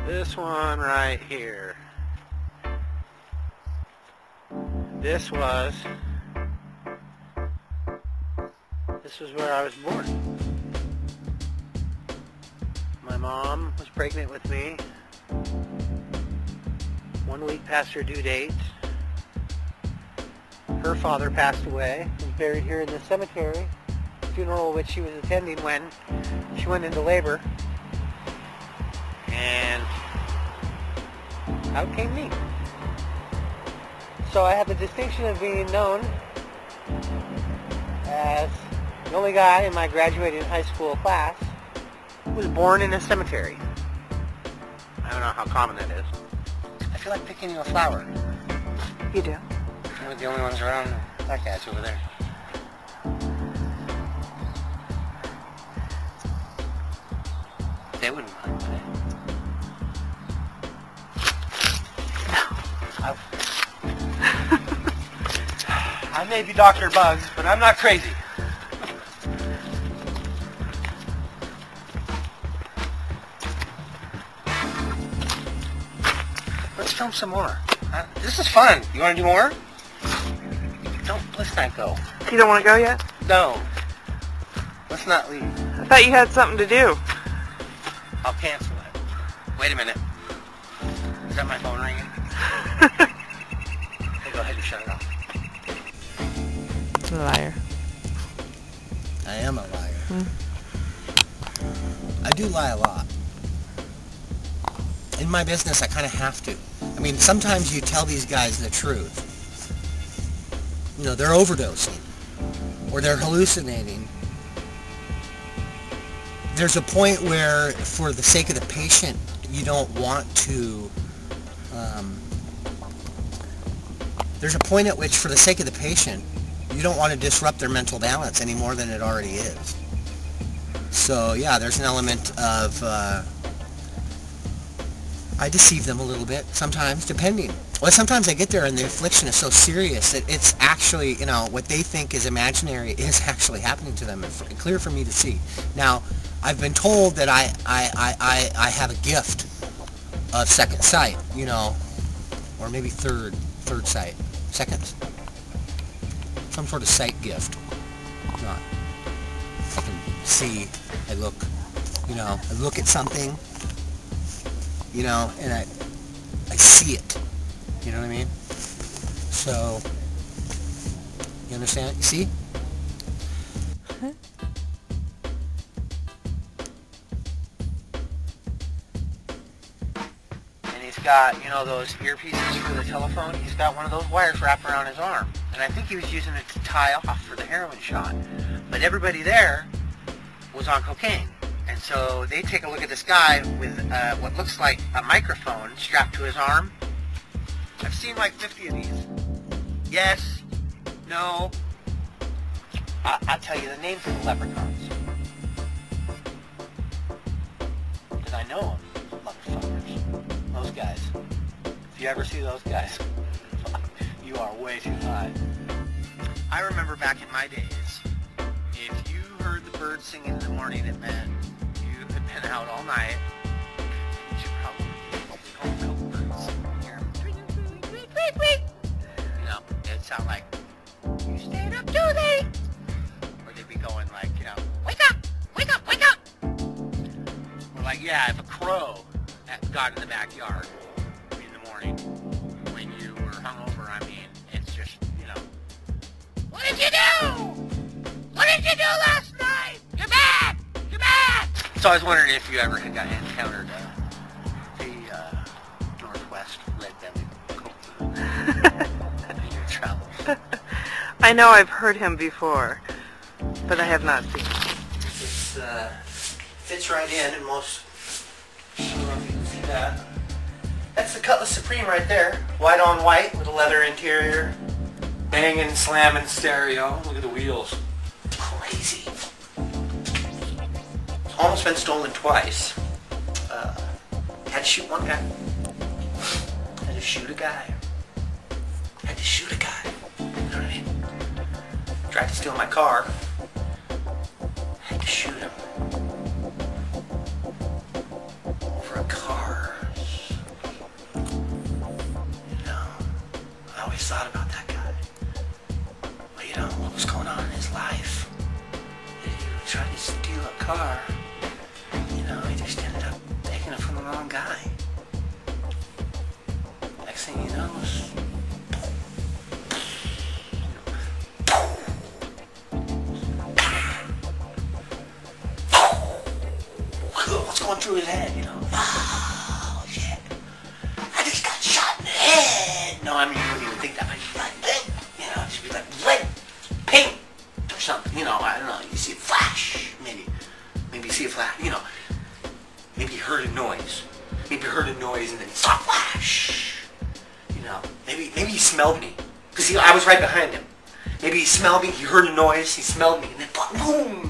This one right here. This was where I was born. My mom was pregnant with me 1 week past her due date. Her father passed away, was buried here in the cemetery, funeral which she was attending when she went into labor. And out came me. So I have the distinction of being known as the only guy in my graduating high school class who was born in a cemetery. I don't know how common that is. I feel like picking you a flower. You do? We're the only ones around. That guy's over there. They wouldn't mind, would they? I may be Dr. Bugs, but I'm not crazy. Let's film some more. This is fun. You want to do more? Let's not go. You don't want to go yet? No. Let's not leave. I thought you had something to do. I'll cancel it. Wait a minute. Is that my phone ringing? Hey, go ahead and shut it off. Liar. I am a liar. I do lie a lot. In my business, I kind of have to. I mean, sometimes you tell these guys the truth. You know, they're overdosing. Or they're hallucinating. There's a point where, for the sake of the patient, you don't want to... there's a point at which, for the sake of the patient, you don't want to disrupt their mental balance any more than it already is. So, yeah, there's an element of... I deceive them a little bit, sometimes, depending. Well, sometimes I get there and the affliction is so serious that it's actually, you know, what they think is imaginary is actually happening to them. It's clear for me to see. Now, I've been told that I have a gift of second sight, you know, or maybe third sight, second. Some sort of sight gift. Not. I can see, I look, you know, I look at something, you know, and I see it. You know what I mean? So, you understand? You see? And he's got, you know, those earpieces for the telephone. He's got one of those wires wrapped around his arm. And I think he was using it to tie off for the heroin shot. But everybody there was on cocaine. And so they take a look at this guy with what looks like a microphone strapped to his arm. I've seen like 50 of these. Yes. No. I'll tell you the names of the leprechauns. Because I know them, motherfuckers. Those guys. If you ever see those guys, you are way too high. I remember back in my days, if you heard the birds singing in the morning, it meant you had been out all night. You should probably call them milk birds. You hear them tweet, tweet, tweet, tweet, tweet. You know, it'd sound like, you stayed up too late. Or they'd be going like, you know, wake up, wake up, wake up. Or like, yeah, if a crow got in the backyard in the morning when you were hungover, I mean, it's just, you know, what did you do? What did you do last night? You're back! You're back! So I was wondering if you ever had encountered the Northwest Red-bellied coqui in your travels. I know I've heard him before, but I have not seen him. This fits right in, and most... I don't know if you can see that. That's the Cutlass Supreme right there. White on white with a leather interior. Banging, slamming stereo. Look at the wheels. Crazy. Almost been stolen twice. Had to shoot one guy. Had to shoot a guy. Had to shoot a guy. You know what I mean? Tried to steal my car. Had to shoot him. Over a car. noise, and then flash. You know, maybe he smelled me, because I was right behind him. Maybe he smelled me, he heard a noise, he smelled me, and then boom!